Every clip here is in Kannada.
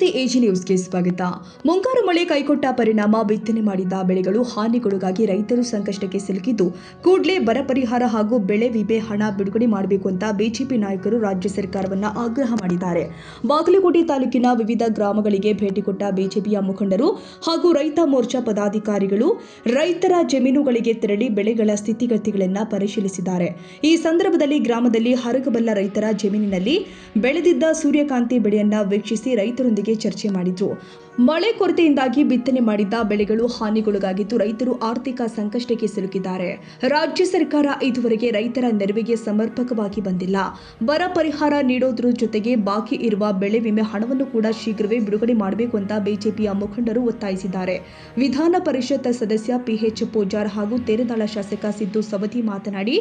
ನಮಸ್ತೆ ಎಜಿ ನ್ಯೂಸ್ಗೆ ಸ್ವಾಗತ. ಮುಂಗಾರು ಮಳೆ ಕೈಕೊಟ್ಟ ಪರಿಣಾಮ ಬಿತ್ತನೆ ಮಾಡಿದ ಬೆಳೆಗಳು ಹಾನಿಗೊಳಗಾಗಿ ರೈತರು ಸಂಕಷ್ಟಕ್ಕೆ ಸಿಲುಕಿದ್ದು ಕೂಡಲೇ ಬರ ಪರಿಹಾರ ಹಾಗೂ ಬೆಳೆ ವಿಮೆ ಹಣ ಬಿಡುಗಡೆ ಮಾಡಬೇಕು ಅಂತ ಬಿಜೆಪಿ ನಾಯಕರು ರಾಜ್ಯ ಸರ್ಕಾರವನ್ನು ಆಗ್ರಹ ಮಾಡಿದ್ದಾರೆ. ಬಾಗಲಕೋಟೆ ತಾಲೂಕಿನ ವಿವಿಧ ಗ್ರಾಮಗಳಿಗೆ ಭೇಟಿ ಕೊಟ್ಟ ಬಿಜೆಪಿಯ ಮುಖಂಡರು ಹಾಗೂ ರೈತ ಮೋರ್ಚಾ ಪದಾಧಿಕಾರಿಗಳು ರೈತರ ಜಮೀನುಗಳಿಗೆ ತೆರಳಿ ಬೆಳೆಗಳ ಸ್ಥಿತಿಗತಿಗಳನ್ನು ಪರಿಶೀಲಿಸಿದ್ದಾರೆ. ಈ ಸಂದರ್ಭದಲ್ಲಿ ಗ್ರಾಮದಲ್ಲಿ ಹರಗಬಲ್ಲ ರೈತರ ಜಮೀನಿನಲ್ಲಿ ಬೆಳೆದಿದ್ದ ಸೂರ್ಯಕಾಂತಿ ಬೆಳೆಯನ್ನ ವೀಕ್ಷಿಸಿ ರೈತರೊಂದಿಗೆ ಚರ್ಚೆ ಮಾಡಿದ್ರು. ಮಳೆ ಕೊರತೆಯಿಂದಾಗಿ ಬಿತ್ತನೆ ಮಾಡಿದ್ದ ಬೆಳೆಗಳು ಹಾನಿಗೊಳಗಾಗಿದ್ದು ರೈತರು ಆರ್ಥಿಕ ಸಂಕಷ್ಟಕ್ಕೆ ಸಿಲುಕಿದ್ದಾರೆ. ರಾಜ್ಯ ಸರ್ಕಾರ ಇದುವರೆಗೆ ರೈತರ ನೆರವಿಗೆ ಸಮರ್ಪಕವಾಗಿ ಬಂದಿಲ್ಲ. ಬರ ಪರಿಹಾರ ನೀಡೋದ್ರ ಜೊತೆಗೆ ಬಾಕಿ ಇರುವ ಬೆಳೆ ವಿಮೆ ಹಣವನ್ನು ಕೂಡ ಶೀಘ್ರವೇ ಬಿಡುಗಡೆ ಮಾಡಬೇಕು ಅಂತ ಬಿಜೆಪಿಯ ಮುಖಂಡರು ಒತ್ತಾಯಿಸಿದ್ದಾರೆ. ವಿಧಾನ ಪರಿಷತ್ ಸದಸ್ಯ ಪಿಎಚ್ ಪೂಜಾರ್ ಹಾಗೂ ತೇರದಾಳ ಶಾಸಕ ಸಿದ್ದು ಸವದಿ ಮಾತನಾಡಿ,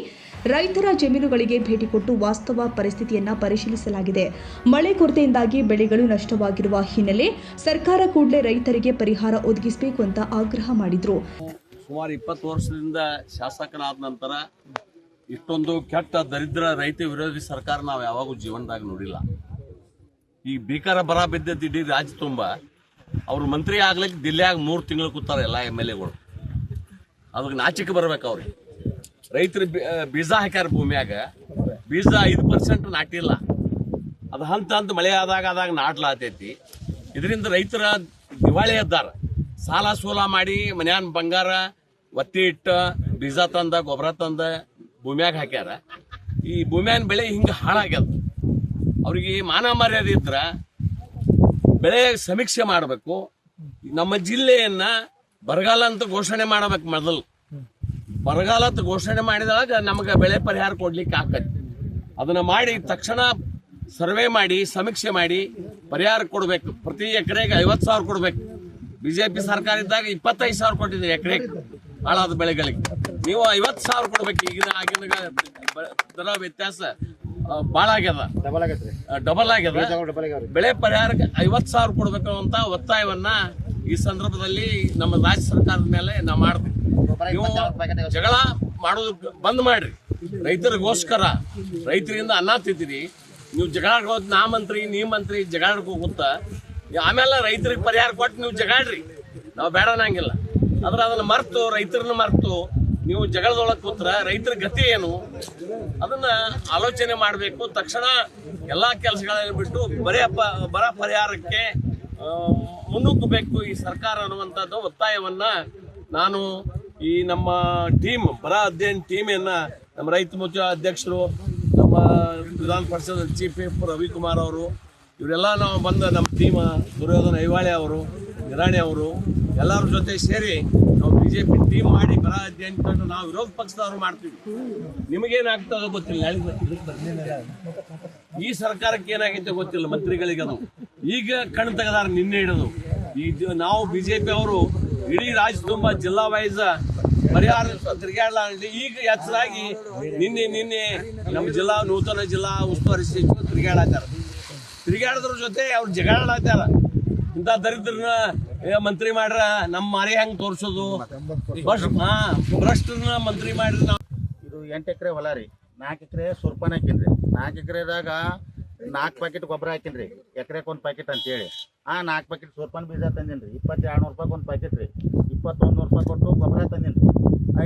ರೈತರ ಜಮೀನುಗಳಿಗೆ ಭೇಟಿ ಕೊಟ್ಟು ವಾಸ್ತವ ಪರಿಸ್ಥಿತಿಯನ್ನ ಪರಿಶೀಲಿಸಲಾಗಿದೆ. ಮಳೆ ಕೊರತೆಯಿಂದಾಗಿ ಬೆಳೆಗಳು ನಷ್ಟವಾಗಿರುವ ಹಿನ್ನೆಲೆ ಸರ್ಕಾರ ಕೂಡಲೇ ರೈತರಿಗೆ ಪರಿಹಾರ ಒದಗಿಸಬೇಕು ಅಂತ ಆಗ್ರಹ ಮಾಡಿದ್ರು. ಸುಮಾರು 20 ವರ್ಷದಿಂದ ಶಾಸಕನಾದ ನಂತರ ಇಷ್ಟೊಂದು ಕೆಟ್ಟ ದರಿದ್ರ ರೈತ ವಿರೋಧಿ ಸರ್ಕಾರ ನಾವು ಯಾವಾಗೂ ಜೀವನದಾಗ ನೋಡಿಲ್ಲ. ಈ ಭೀಕರ ಬರ ಬಿದ್ದದ್ದು ಇಡೀ ರಾಜ್ಯ ತುಂಬ. ಅವ್ರು ಮಂತ್ರಿ ಆಗ್ಲಿಕ್ಕೆ ದಿಲ್ಲಿಯಾಗ 3 ತಿಂಗಳು ಕೂತಾರೆ ಎಲ್ಲ MLAಗಳು. ಅದಕ್ಕೆ ನಾಚಿಕೆ ಬರ್ಬೇಕು ಅವ್ರಿಗೆ. ರೈತರು ಬೀಜ ಹಾಕ್ಯಾರ, ಭೂಮಿಯಾಗ ಬೀಜ 5% ನಾಟಿಲ್ಲ. ಅದು ಹಂತ ಮಳೆ ಆದಾಗ ನಾಟ್ಲಾತೈತಿ. ಇದರಿಂದ ರೈತರ ದಿವಾಳಿ ಎದ್ದಾರ. ಸಾಲ ಸೋಲ ಮಾಡಿ ಮನ್ಯಾನ ಬಂಗಾರ ಒತ್ತಿ ಇಟ್ಟ ಬೀಜ ತಂದ ಗೊಬ್ಬರ ತಂದ ಭೂಮಿಯಾಗ ಹಾಕ್ಯಾರ. ಈ ಭೂಮಿಯಾನ ಬೆಳೆ ಹಿಂಗೆ ಹಾಳಾಗ್ಯದ. ಅವ್ರಿಗೆ ಮಾನ ಮರ್ಯಾದೆ ಇದ್ರ ಬೆಳೆ ಸಮೀಕ್ಷೆ ಮಾಡಬೇಕು. ನಮ್ಮ ಜಿಲ್ಲೆಯನ್ನ ಬರಗಾಲ ಅಂತ ಘೋಷಣೆ ಮಾಡಬೇಕು. ಮೊದಲು ಬರಗಾಲ ಅಂತ ಘೋಷಣೆ ಮಾಡಿದಾಗ ನಮಗೆ ಬೆಳೆ ಪರಿಹಾರ ಕೊಡ್ಲಿಕ್ಕೆ ಆಕತಿ. ಅದನ್ನ ಮಾಡಿ ತಕ್ಷಣ ಸರ್ವೆ ಮಾಡಿ ಸಮೀಕ್ಷೆ ಮಾಡಿ ಪರಿಹಾರ ಕೊಡಬೇಕು. ಪ್ರತಿ ಎಕರೆಗೆ 50,000 ಕೊಡಬೇಕು. ಬಿಜೆಪಿ ಸರ್ಕಾರ ಇದ್ದಾಗ 25,000 ಕೊಟ್ಟಿದೆ ಎಕರೆಗೆ ಹಾಳಾದ ಬೆಳೆಗಳಿಗೆ. ನೀವು 50,000 ಕೊಡ್ಬೇಕು. ಆಗಿನ ದರ ವ್ಯತ್ಯಾಸ ಭಾಳ ಆಗ್ಯದ, ಡಬಲ್ ಆಗ್ಯದ. ಬೆಳೆ ಪರಿಹಾರಕ್ಕೆ 50,000 ಕೊಡ್ಬೇಕು ಅಂತ ಒತ್ತಾಯವನ್ನ ಈ ಸಂದರ್ಭದಲ್ಲಿ ನಮ್ಮ ರಾಜ್ಯ ಸರ್ಕಾರದ ಮೇಲೆ ನಾವು ಮಾಡ್ತೀವಿ. ನೀವು ಜಗಳ ಮಾಡೋದು ಬಂದ್ ಮಾಡ್ರಿ. ರೈತರಿಗೋಸ್ಕರ, ರೈತರಿಂದ ಅನ್ನ ತಿಂತೀರಿ. ನೀವು ಜಗಳಾಡ್ಕೋದು ನಾ ಮಂತ್ರಿ ನೀ ಮಂತ್ರಿ ಜಗಳಾಡ್ಕೋಗುತ್ತಾ ಆಮೇಲೆ ರೈತರಿಗೆ ಪರಿಹಾರ ಕೊಟ್ಟು ನೀವು ಜಗಾಡ್ರಿ, ನಾವು ಬೇಡ ಅನ್ನಂಗಿಲ್ಲ. ಆದ್ರೆ ಅದನ್ನ ಮರ್ತು ರೈತರನ್ನ ಮರ್ತು ನೀವು ಜಗಳದೊಳಗೆ ಕೂತ್ರ ರೈತರ ಗತಿ ಏನು ಅದನ್ನ ಆಲೋಚನೆ ಮಾಡಬೇಕು. ತಕ್ಷಣ ಎಲ್ಲಾ ಕೆಲಸಗಳನ್ನು ಬಿಟ್ಟು ಬರ ಪರಿಹಾರಕ್ಕೆ ಮುನ್ನುಗ್ಗಬೇಕು ಈ ಸರ್ಕಾರ ಅನ್ನುವಂಥದ್ದು ಒತ್ತಾಯವನ್ನ ನಾನು ಈ ನಮ್ಮ ಟೀಮ್ ಬರ ಅಧ್ಯಯನ ಟೀಮನ್ನ ನಮ್ಮ ರೈತ ಮೋರ್ಚಾ ಅಧ್ಯಕ್ಷರು, ನಮ್ಮ ವಿಧಾನ ಪರಿಷತ್ ಚೀಫ್ ವಿಪ್ ರವಿಕುಮಾರ್ ಅವರು, ಇವರೆಲ್ಲ ನಾವು ಬಂದ ನಮ್ಮ ಟೀಮ್ ದುರ್ಯೋಧನ ಐವಾಳೆ ಅವರು, ನಿರಾಣಿ ಅವರು ಎಲ್ಲರ ಜೊತೆ ಸೇರಿ ನಾವು ಬಿಜೆಪಿ ಟೀಮ್ ಮಾಡಿ ಬರ ಅಧ್ಯಯನ ನಾವು ವಿರೋಧ ಪಕ್ಷದವರು ಮಾಡ್ತೀವಿ. ನಿಮಗೇನಾಗ್ತದೋ ಗೊತ್ತಿಲ್ಲ. ಈ ಸರ್ಕಾರಕ್ಕೆ ಏನಾಗೈತೆ ಗೊತ್ತಿಲ್ಲ, ಮಂತ್ರಿಗಳಿಗೆ ಅದು ಈಗ ಕಣ್ ತೆಗೆದಾರ ನಿನ್ನೆ ಹಿಡಿದು. ನಾವು ಬಿಜೆಪಿ ಅವರು ಇಡೀ ರಾಜ್ಯ ತುಂಬ ಜಿಲ್ಲಾ ವೈಸ್ ಪರಿಹಾರ ತಿರುಗಾಡಲಿ. ಈಗ ಹೆಚ್ಚಾಗಿ ನಿನ್ನೆ ನಮ್ಮ ನೂತನ ಜಿಲ್ಲಾ ಉಸ್ತುವಾರಿ ಸಚಿವರು ತಿರುಗಾಡೋದ್ರ ಜೊತೆ ಅವ್ರು ಜಗಳಾಡ್ತಾರ. ಇಂಥ ದರಿದ್ರನ ಮಂತ್ರಿ ಮಾಡ್ರ ನಮ್ಮ ಮಾರಿ ಹೆಂಗ್ ತೋರ್ಸೋದು, ಭ್ರಷ್ಟರನ್ನ ಮಂತ್ರಿ ಮಾಡ್ರಿ. ನಾವು ಇದು 8 ಎಕರೆ ಹೊಲ ರೀ, 4 ಎಕರೆ ಸುರ್ಪಾನ ಹಾಕಿನ್ರಿ. 4 ಎಕರೆದಾಗ 4 ಪ್ಯಾಕೆಟ್ ಗೊಬ್ಬರ ಹಾಕಿನ್ರಿ, ಎಕರೆಗೆ 1 ಪ್ಯಾಕೆಟ್ ಅಂತೇಳಿ. 4 ಪ್ಯಾಕೆಟ್ ಸೂರ್ಪಾನ ಬೀಜ ತಂದಿನ್ರಿ. 2200 ರೂಪಾಯಿ 1 ಪ್ಯಾಕೆಟ್ ರೀ. 2100 ರೂಪಾಯಿ ಕೊಟ್ಟು ಗೊಬ್ಬರ ತಂದಿನ್ರಿ.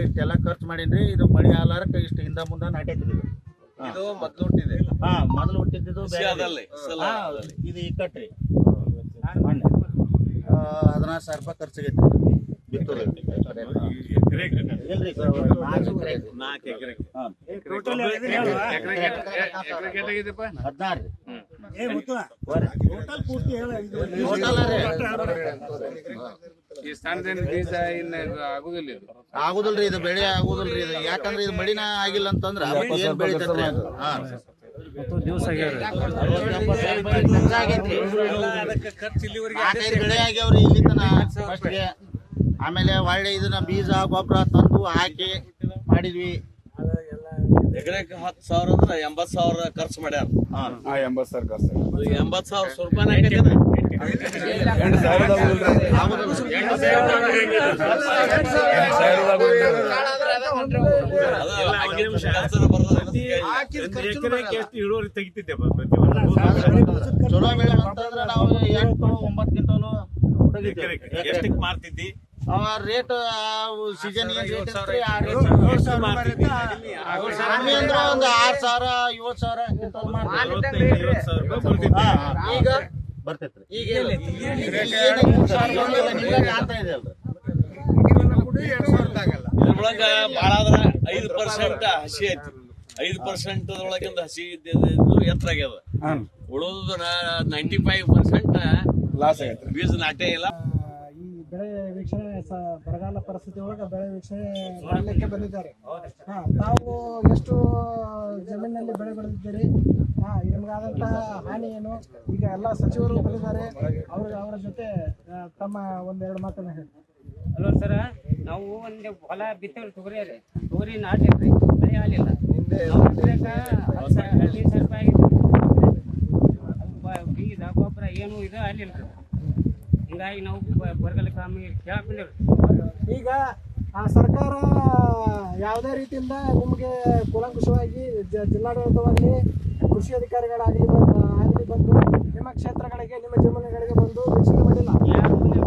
ಇಷ್ಟೆಲ್ಲ ಖರ್ಚು ಮಾಡೀನ್ರಿ. ಇದು ಮಳಿ ಆಲಾರಕ್ಕೆ ಇಷ್ಟು ಹಿಂದ ಮುಂದೆ ನಾಟೈತ್ರಿ. ಇದು ಮೊದಲು ಹುಟ್ಟಿದೆ, ಮೊದಲು ಹುಟ್ಟಿದ್ದು ಇದು ಇಕ್ಕಟ್ರಿ. 16,000 ರೂಪಾಯಿ ಖರ್ಚಾಗೈತ್ರಿ. ಬಿತ್ತೂರಿ ಇಲ್ರಿ 4 ಎಕರೆ 16 ಆಗುದಿಲ್ರಿ. ಇದು ಬೆಳೆ ಆಗುದಿಲ್ರಿ. ಇದು ಯಾಕಂದ್ರೆ ಇದು ಮಳಿನ ಆಗಿಲ್ಲ ಅಂತಂದ್ರ ಏನ್ ಬೆಳಿತೈತ್ರಿ. ಬೆಳೆ ಆಗ್ಯಾವ್ರಿ ಇಲ್ಲಿ ತನ ಫಸ್ಟ್ಗೆ. ಆಮೇಲೆ ಒಳ್ಳೆ ಇದನ್ನ ಬೀಜ ಗೊಬ್ಬರ ತಂದು ಹಾಕಿ ಮಾಡಿದ್ವಿ. ಎಕರೆಗೆ 10,000 ಅಂದ್ರೆ 80,000 ಖರ್ಚು ಮಾಡ್ಯಾರ. 80,000 ಖರ್ಚು. 80,000 ರೂಪಾಯಿ ಎಕರೆಗೆ ಎಷ್ಟು ಇಳುವರಿ ತೆಗಿತಿದ್ದೆ ಚಲೋ ಬೆಳೆ ಅಂತಂದ್ರೆ ನಾವು 8-9 ಕ್ವಿಂಟಲ್ ಎಷ್ಟಕ್ಕೆ ಮಾರ್ತಿದ್ದಿ? ರೇಟ್ ಸೀಸನ್ ಏನ್ ರೇಟ್ ಇರ್ತೈತ್ರಿ ಆ ರೇಟ್ ಕಮ್ಮಿ ಅಂದ್ರೆ ಒಂದು 6,000 7,000 ಕ್ವಿಂಟಲ್ ಮಾಡ್ತೀವಿ. ಈಗ ಬರ್ತೈತ್ರಿ ಈಗ ಆಗ್ತಾ ಇದೆ ಅಲ್ರಿ. ಇದ್ರೊಳಗ ಭಾಳ ಆದ್ರ 5% ಹಸಿ ಐತಿ. 5% ಅದ್ರೊಳಗಿಂದ ಹಸಿ ಇದ್ದಿದ್ದು ಎತ್ತರ ಆಗ್ಯದ. ಉಳಿದ 95% ಲಾಸ್ ಆಗೈತಿ. ಬೀಜ ನಾಟೇ ಇಲ್ಲ. ಈ ಬೆಳೆ ವೀಕ್ಷಣೆ ಬರಗಾಲ ಪರಿಸ್ಥಿತಿ ಒಳಗೆ ಬೆಳೆ ವೀಕ್ಷಣೆ ಮಾಡಲಿಕ್ಕೆ ಬಂದಿದ್ದಾರೆ. ತಾವು ಎಷ್ಟು ಜಮೀನಿನಲ್ಲಿ ಬೆಳೆ ಬೆಳೆದಿದ್ದೀರಿ? ನಿಮಗಾದಂತಹ ಹಾನಿ ಏನು? ಈಗ ಎಲ್ಲ ಸಚಿವರು ಬಂದಿದ್ದಾರೆ, ಅವರ ಜೊತೆ ತಮ್ಮ ಒಂದೆರಡು ಮಾತನ್ನ ಹೇಳಿ. ಹಲೋ ಸರ, ನಾವು ಒಂದು ಹೊಲ ಬಿತ್ತವ್ರಿ, ತೊಗರಿ ನಾಟಿಲ್ರಿ, ಮಳೆ ಆಗಲಿಲ್ಲ. 15,000 ರೂಪಾಯಿ ಬೀಜ ಗೊಬ್ಬರ ಏನು ಇದು ಆಗಲಿಲ್ಲ. ಹಿಂಗಾಗಿ ನಾವು ಬರಗಾಲ ಕಾಮಿಗೆ ಕೇಳಕ್ ಬಂದೇವ್ರಿ. ಈಗ ಸರ್ಕಾರ ಯಾವುದೇ ರೀತಿಯಿಂದ ನಿಮಗೆ ಕೂಲಂಕುಷವಾಗಿ ಜಿಲ್ಲಾಡಳಿತವಾಗಿ ಕೃಷಿ ಅಧಿಕಾರಿಗಳಾಗಲಿ ಬಂದು ನಿಮ್ಮ ಕ್ಷೇತ್ರಗಳಿಗೆ ನಿಮ್ಮ ಜಮೀನುಗಳಿಗೆ ಬಂದು ವೀಕ್ಷಣೆ ಮಾಡಿಲ್ಲ. ಯಾರು ಬಂದಿಲ್ಲ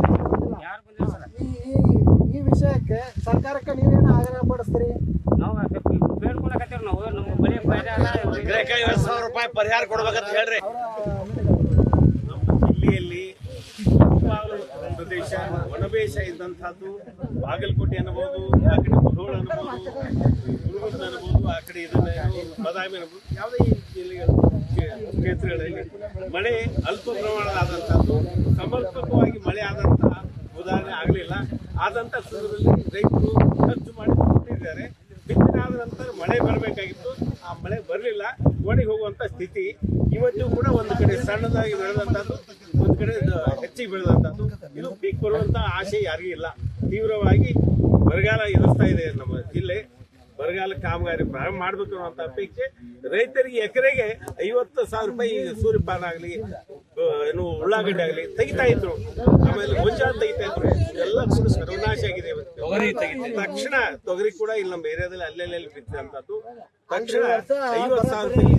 ಸರ್. ಈ ವಿಷಯಕ್ಕೆ ಸರ್ಕಾರಕ್ಕೆ ನೀವೇನು ಆಗ್ರಹ ಪಡಿಸ್ತೀರಿ? ನಾವು ಬೇಡ್ಕೊಳಕತ್ತೇವ್ರಿ. ನಾವು ನಮ್ಮ ಬಳಿ ಪರಿಹಾರ 50,000 ರೂಪಾಯಿ ಪರಿಹಾರ ಕೊಡ್ಬೇಕಂತ ಹೇಳ್ರಿ. ನಮ್ಮ ಜಿಲ್ಲೆಯಲ್ಲಿ ಪ್ರದೇಶ ಒಣಬೇಶ ಇದ್ದಂಥದ್ದು ಬಾಗಲಕೋಟೆ ಅನ್ನಬಹುದು, ಆ ಕಡೆ ಮುಧೋಳ ಅನ್ನಬಹುದು, ಗುಲ್ಬರ್ಗ ಅನ್ನಬಹುದು, ಆ ಕಡೆ ಬದಾಮಿ ಅನ್ನಬಹುದು, ಯಾವುದೇ ಜಿಲ್ಲೆಗಳ ಕ್ಷೇತ್ರಗಳಲ್ಲಿ ಮಳೆ ಅಲ್ಪ ಪ್ರಮಾಣದಾದಂಥದ್ದು, ಸಮರ್ಪಕವಾಗಿ ಮಳೆ ಆದಂತಹ ಉದಾಹರಣೆ ಆಗಲಿಲ್ಲ. ಆದಂಥ ಸಂದರ್ಭದಲ್ಲಿ ರೈತರು ಖರ್ಚು ಮಾಡಿ ಕೊಟ್ಟಿದ್ದಾರೆ. ಬಿತ್ತನೆ ಆದ ನಂತರ ಮಳೆ ಬರಬೇಕಾಗಿತ್ತು, ಆ ಮಳೆ ಬರಲಿಲ್ಲ, ಒಣಗಿ ಹೋಗುವಂಥ ಸ್ಥಿತಿ. ಇವತ್ತು ಕೂಡ ಒಂದು ಕಡೆ ಸಣ್ಣದಾಗಿ ಬೆಳೆದಂಥದ್ದು, ಒಂದು ಕಡೆ ಹೆಚ್ಚಿಗೆ ಬೆಳೆದಂಥದ್ದು. ಇದು ಪೀಕ್ ಬರುವಂಥ ಆಶೆ ಯಾರಿಗೂ ಇಲ್ಲ. ತೀವ್ರವಾಗಿ ಬರಗಾಲ ಎದುರಿಸ್ತಾ ಇದೆ ನಮ್ಮ ಜಿಲ್ಲೆ. ಬರಗಾಲ ಕಾಮಗಾರಿ ಪ್ರಾರಂಭ ಮಾಡಬೇಕು ಅನ್ನುವಂಥ ಅಪೇಕ್ಷೆ ರೈತರಿಗೆ. ಎಕರೆಗೆ 50,000 ರೂಪಾಯಿ ಸೂರ್ಯಪಾನ ಆಗಲಿ, ಏನು ಉಳ್ಳಾಗಡ್ಡೆ ಆಗಲಿ ತೆಗಿತಾ ಇದ್ರು. ಆಮೇಲೆ ಗೊಂಜಾಳ ತೆಗಿತಾ ಇದ್ರು. ಎಲ್ಲ ಕೂಡ ಸರ್ವನಾಶ ಆಗಿದೆ. ತಕ್ಷಣ ತೊಗರಿ ಕೂಡ ಇಲ್ಲಿ ನಮ್ಮ ಏರಿಯಾದಲ್ಲಿ ಅಲ್ಲೆಲ್ಲಿ ಬಿತ್ತಿದಂಥದ್ದು. ತಕ್ಷಣ 50,000 ರೂಪಾಯಿ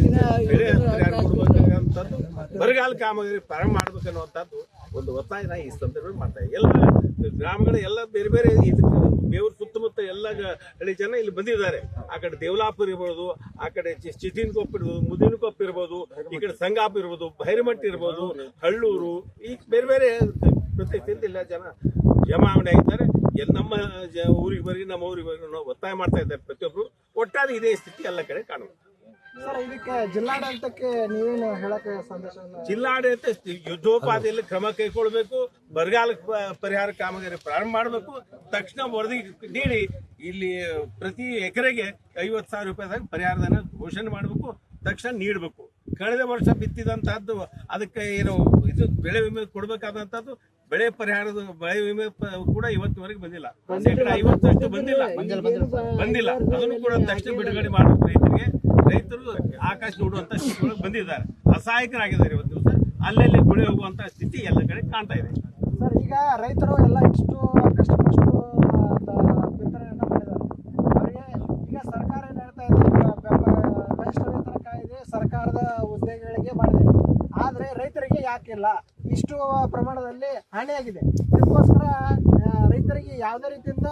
ಬೆಳೆ ಪರಿಹಾರ ಕೊಡಬೇಕಾದಂಥದ್ದು, ಬರಗಾಲ ಕಾಮಗಾರಿ ಪ್ರಾರಂಭ ಮಾಡ್ಬೇಕನ್ನುವಂಥದ್ದು ಒಂದು ಒತ್ತಾಯನ ಈ ಸಂದರ್ಭದಲ್ಲಿ ಮಾಡ್ತಾ ಇದೆ. ಎಲ್ಲ ಗ್ರಾಮಗಳ ಎಲ್ಲ ಬೇರೆ ಬೇರೆ ಇದಕ್ಕೆ ಬೇವ್ರ ಸುತ್ತಮುತ್ತ ಎಲ್ಲ ಹಳ್ಳಿ ಜನ ಇಲ್ಲಿ ಬಂದಿದ್ದಾರೆ. ಆ ಕಡೆ ದೇವಲಾಪುರ ಇರ್ಬೋದು, ಆ ಕಡೆ ಚಿಟಿನ್ಕೊಪ್ಪ ಇರ್ಬೋದು, ಮುದಿನಕೊಪ್ಪ ಇರ್ಬೋದು, ಈ ಕಡೆ ಸಂಗಾಪ ಇರ್ಬೋದು, ಭೈರಮಟ್ಟಿ ಇರ್ಬೋದು, ಹಳ್ಳೂರು, ಈ ಬೇರೆ ಬೇರೆ ಪ್ರದೇಶದಿಂದ ಎಲ್ಲ ಜನ ಜಮಾವಣೆ ಆಗಿದ್ದಾರೆ. ನಮ್ಮ ಊರಿಗೆ ಬರೀ ನಮ್ಮ ಊರಿಗೆ ಬರೀ ನಾವು ಒತ್ತಾಯ ಮಾಡ್ತಾ ಇದ್ದಾರೆ ಪ್ರತಿಯೊಬ್ರು. ಒಟ್ಟಾರೆ ಇದೇ ಸ್ಥಿತಿ ಎಲ್ಲ ಕಡೆ ಕಾಣುತ್ತೆ. ಸರ್, ಇದಕ್ಕೆ ಜಿಲ್ಲಾಡಳಿತಕ್ಕೆ ನೀವೇನು ಹೇಳಕ್ಕೆ ಸಂದೇಶವನ್ನು? ಜಿಲ್ಲಾಡಳಿತ ಯುದ್ಧೋಪಾದಿಯಲ್ಲಿ ಕ್ರಮ ಕೈಗೊಳ್ಳಬೇಕು. ಬರಗಾಲ ಪರಿಹಾರ ಕಾಮಗಾರಿ ಪ್ರಾರಂಭ ಮಾಡಬೇಕು. ತಕ್ಷಣ ವರದಿ ನೀಡಿ ಇಲ್ಲಿ ಪ್ರತಿ ಎಕರೆಗೆ 50,000 ರೂಪಾಯಿದಾಗ ಪರಿಹಾರಧನ ಘೋಷಣೆ ಮಾಡಬೇಕು, ತಕ್ಷಣ ನೀಡಬೇಕು. ಕಳೆದ ವರ್ಷ ಬಿತ್ತಿದಂತಹದ್ದು ಅದಕ್ಕೆ ಏನು ಇದು ಬೆಳೆ ವಿಮೆ ಕೊಡಬೇಕಾದಂತಹದ್ದು, ಬೆಳೆ ಪರಿಹಾರದ ಬೆಳೆ ವಿಮೆ ಕೂಡ ಇವತ್ತಿವರೆಗೆ ಬಂದಿಲ್ಲ. 50% ಬಂದಿಲ್ಲ. ಅದನ್ನು ಕೂಡ ತಕ್ಷಣ ಬಿಡುಗಡೆ ಮಾಡಬೇಕು ರೈತರಿಗೆ. ರೈತರು ಆಕಾಶ ನೋಡುವಂತ ಸ್ಥಿತಿ ಬಂದಿದ್ದಾರೆ, ಅಸಹಾಯಕರಾಗಿದ್ದಾರೆ. ಇವತ್ತು ದಿವಸ ಅಲ್ಲೆಲ್ಲಿ ಗುಳೆ ಹೋಗುವಂತ ಸ್ಥಿತಿ ಎಲ್ಲ ಕಡೆ ಕಾಣ್ತಾ ಇದೆ. ಸರ್, ಈಗ ರೈತರು ಎಲ್ಲ ಇಷ್ಟು ಕಷ್ಟಪಟ್ಟು ಬಿತ್ತನೆಯನ್ನ ಮಾಡಿದ್ದಾರೆ. ಅವರಿಗೆ ಈಗ ಸರ್ಕಾರ ಏನು ಹೇಳ್ತಾ ಇದೆ, ಕನಿಷ್ಠ ವೇತನ ಕಾಯ್ದೆ ಸರ್ಕಾರದ ಉದ್ಯೋಗಿಗಳಿಗೆ ಮಾಡಿದೆ, ಆದರೆ ರೈತರಿಗೆ ಯಾಕಿಲ್ಲ? ಇಷ್ಟು ಪ್ರಮಾಣದಲ್ಲಿ ಹಾನಿಯಾಗಿದೆ. ಇದಕ್ಕೋಸ್ಕರ ರೈತರಿಗೆ ಯಾವುದೇ ರೀತಿಯಿಂದ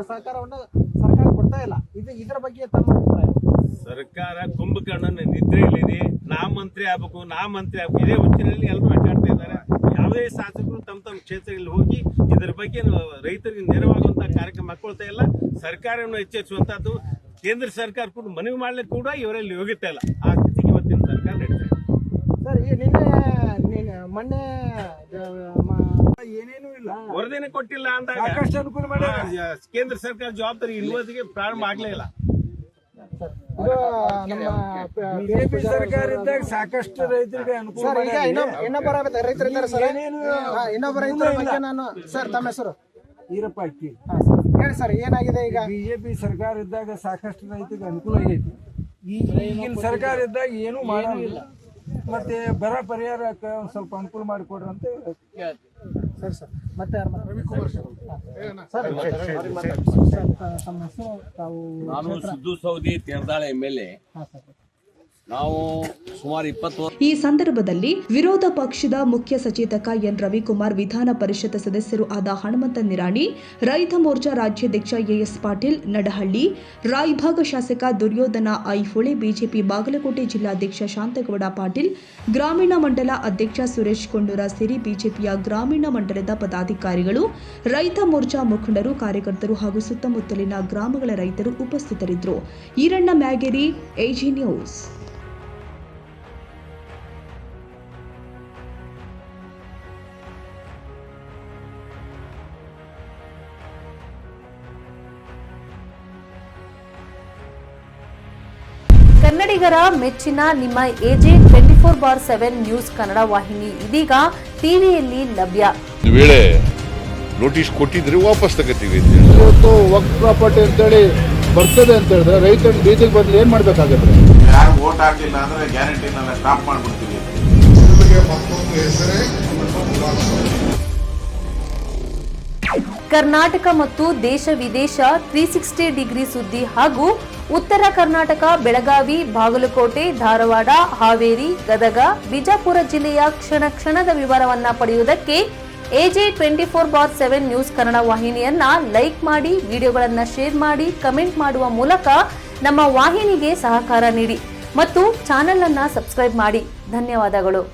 ಸಹಕಾರವನ್ನು ಸರ್ಕಾರ ಕೊಡ್ತಾ ಇಲ್ಲ. ಇದರ ಬಗ್ಗೆ ತಮ್ಮ ಅಭಿಪ್ರಾಯ? ಸರ್ಕಾರ ಕುಂಭಕರ್ಣನ ನಿದ್ರೆಯಲ್ಲಿದೆ. ನಾ ಮಂತ್ರಿ ಆಗ್ಬೇಕು ಇದೇ ಹುಚ್ಚಿನಲ್ಲಿ ಎಲ್ಲರೂ ಅಡ್ಡಾಡ್ತಾ ಇದ್ದಾರೆ. ಯಾವುದೇ ಶಾಸಕರು ತಮ್ಮ ಕ್ಷೇತ್ರದಲ್ಲಿ ಹೋಗಿ ಇದರ ಬಗ್ಗೆ ರೈತರಿಗೆ ನೆರವಾಗುವಂತಹ ಕಾರ್ಯಕ್ರಮ ಹಾಕೊಳ್ತಾ ಇಲ್ಲ. ಸರ್ಕಾರವನ್ನು ಎಚ್ಚರಿಸುವಂತಹದ್ದು ಕೇಂದ್ರ ಸರ್ಕಾರ ಕೂಡ ಮನವಿ ಮಾಡ್ಲಿಕ್ಕೆ ಕೂಡ ಇವರಲ್ಲಿ ಯೋಗ್ಯತೆ ಇಲ್ಲ. ಆ ಸ್ಥಿತಿಗೆ ಇವತ್ತಿನ ಸರ್ಕಾರ ನಡೀತಾ ಇದೆ. ಸರ್, ಈ ಮೊನ್ನೆ ಏನೇನು ಇಲ್ಲ, ವರದಿನೇ ಕೊಟ್ಟಿಲ್ಲ ಅಂದಾಗ ಕೇಂದ್ರ ಸರ್ಕಾರ ಜವಾಬ್ದಾರಿ ಇರುವುದಿಗೆ ಪ್ರಾರಂಭ ಆಗ್ಲೇ ಇಲ್ಲ. ಬಿಜೆಪಿ ಸರ್ಕಾರ ಇದ್ದಾಗ ಸಾಕಷ್ಟು ರೈತರಿಗೆ ಅನುಕೂಲ. ಸರ್, ಈಗ ಇನ್ನೊಬ್ಬರ ರೈತರಿದ್ದಾರೆ ಸರ್, ಇನ್ನೊಬ್ಬ ರೈತರ ಬಗ್ಗೆ ನಾನು ಸರ್, ತಮ್ಮ ಹೆಸರು? ಈರಪ್ಪ ಅಕ್ಕಿ. ಹೇಳಿ ಸರ್, ಏನಾಗಿದೆ? ಈಗ ಬಿಜೆಪಿ ಸರ್ಕಾರ ಇದ್ದಾಗ ಸಾಕಷ್ಟು ರೈತರಿಗೆ ಅನುಕೂಲ ಆಗೈತಿ. ಈಗಿನ ಸರ್ಕಾರ ಇದ್ದಾಗ ಏನೂ ಮಾಡೋದಿಲ್ಲ. ಮತ್ತೆ ಬರ ಪರಿಹಾರಕ್ಕೆ ಒಂದು ಸ್ವಲ್ಪ ಅನುಕೂಲ ಮಾಡಿಕೊಡ್ರಿ ಅಂತ ಸರಿ ಸರ್. ಮತ್ತೆ ಯಾರು ಸರ್ ತಮ್ಮ ಹೆಸರು ತಾವು? ನಾನು ಸಿದ್ದು ಸೌದಿ ತೇರ್ದಾಳ MLA. ಹಾಂ ಸರ್. ನಾವು ಸುಮಾರು 20 ವರ್ಷ. ಈ ಸಂದರ್ಭದಲ್ಲಿ ವಿರೋಧ ಪಕ್ಷದ ಮುಖ್ಯ ಸಚೇತಕ ಎನ್ ರವಿಕುಮಾರ್, ವಿಧಾನ ಪರಿಷತ್ ಸದಸ್ಯರು ಆದ ಹನುಮಂತ ನಿರಾಣಿ, ರೈತ ಮೋರ್ಚಾ ರಾಜ್ಯಾಧ್ಯಕ್ಷ AS ಪಾಟೀಲ್ ನಡಹಳ್ಳಿ, ರಾಯಭಾಗ ಶಾಸಕ ದುರ್ಯೋಧನ ಐಹೊಳೆ, ಬಿಜೆಪಿ ಬಾಗಲಕೋಟೆ ಜಿಲ್ಲಾಧ್ಯಕ್ಷ ಶಾಂತಗೌಡ ಪಾಟೀಲ್, ಗ್ರಾಮೀಣ ಮಂಡಲ ಅಧ್ಯಕ್ಷ ಸುರೇಶ್ ಕೊಂಡೂರ ಸೇರಿ ಬಿಜೆಪಿಯ ಗ್ರಾಮೀಣ ಮಂಡಲದ ಪದಾಧಿಕಾರಿಗಳು, ರೈತ ಮೋರ್ಚಾ ಮುಖಂಡರು, ಕಾರ್ಯಕರ್ತರು ಹಾಗೂ ಸುತ್ತಮುತ್ತಲಿನ ಗ್ರಾಮಗಳ ರೈತರು ಉಪಸ್ಥಿತರಿದ್ದರು. Iranna Mageri, AG news. ಕನ್ನಡಿಗರ ಮೆಚ್ಚಿನ ನಿಮ್ಮ AJ 24/7 ನ್ಯೂಸ್ ಕನ್ನಡ ವಾಹಿನಿ ಇದೀಗ ಟಿವಿಯಲ್ಲಿ ಲಭ್ಯ. ವೇಳೆ ನೋಟಿಸ್ ಕೊಟ್ಟಿದ್ರೆ ವಾಪಸ್ ತಗೋತೀವಿ. ಇವತ್ತು ವಕ್ಫ್ ಪ್ರಾಪರ್ಟಿ ಅಂತೇಳಿ ಬರ್ತದೆ ಅಂತ ಹೇಳಿದ್ರೆ ರೈತರು ಬೀದಿಗೆ ಬದಲು ಏನ್ ಮಾಡ್ಬೇಕಾಗತ್ತೆ? ಯಾರು ವೋಟ್ ಹಾಕಲಿಲ್ಲ ಅಂದ್ರೆ ಗ್ಯಾರಂಟಿನೆಲ್ಲ ಸ್ಟಾಪ್ ಮಾಡ್ಬಿಡ್ತೀವಿ. ಕರ್ನಾಟಕ ಮತ್ತು ದೇಶ ವಿದೇಶ 360 ಡಿಗ್ರಿ ಸುದ್ದಿ ಹಾಗೂ ಉತ್ತರ ಕರ್ನಾಟಕ, ಬೆಳಗಾವಿ, ಬಾಗಲಕೋಟೆ, ಧಾರವಾಡ, ಹಾವೇರಿ, ಗದಗ, ಬಿಜಾಪುರ ಜಿಲ್ಲೆಯ ಕ್ಷಣ ಕ್ಷಣದ ವಿವರವನ್ನ ಪಡೆಯುವುದಕ್ಕೆ AJ 24/7 ನ್ಯೂಸ್ ಕನ್ನಡ ವಾಹಿನಿಯನ್ನ ಲೈಕ್ ಮಾಡಿ, ವಿಡಿಯೋಗಳನ್ನ ಶೇರ್ ಮಾಡಿ, ಕಮೆಂಟ್ ಮಾಡುವ ಮೂಲಕ ನಮ್ಮ ವಾಹಿನಿಗೆ ಸಹಕಾರ ನೀಡಿ ಮತ್ತು ಚಾನೆಲ್ ಅನ್ನ ಸಬ್ಸ್ಕ್ರೈಬ್ ಮಾಡಿ. ಧನ್ಯವಾದಗಳು.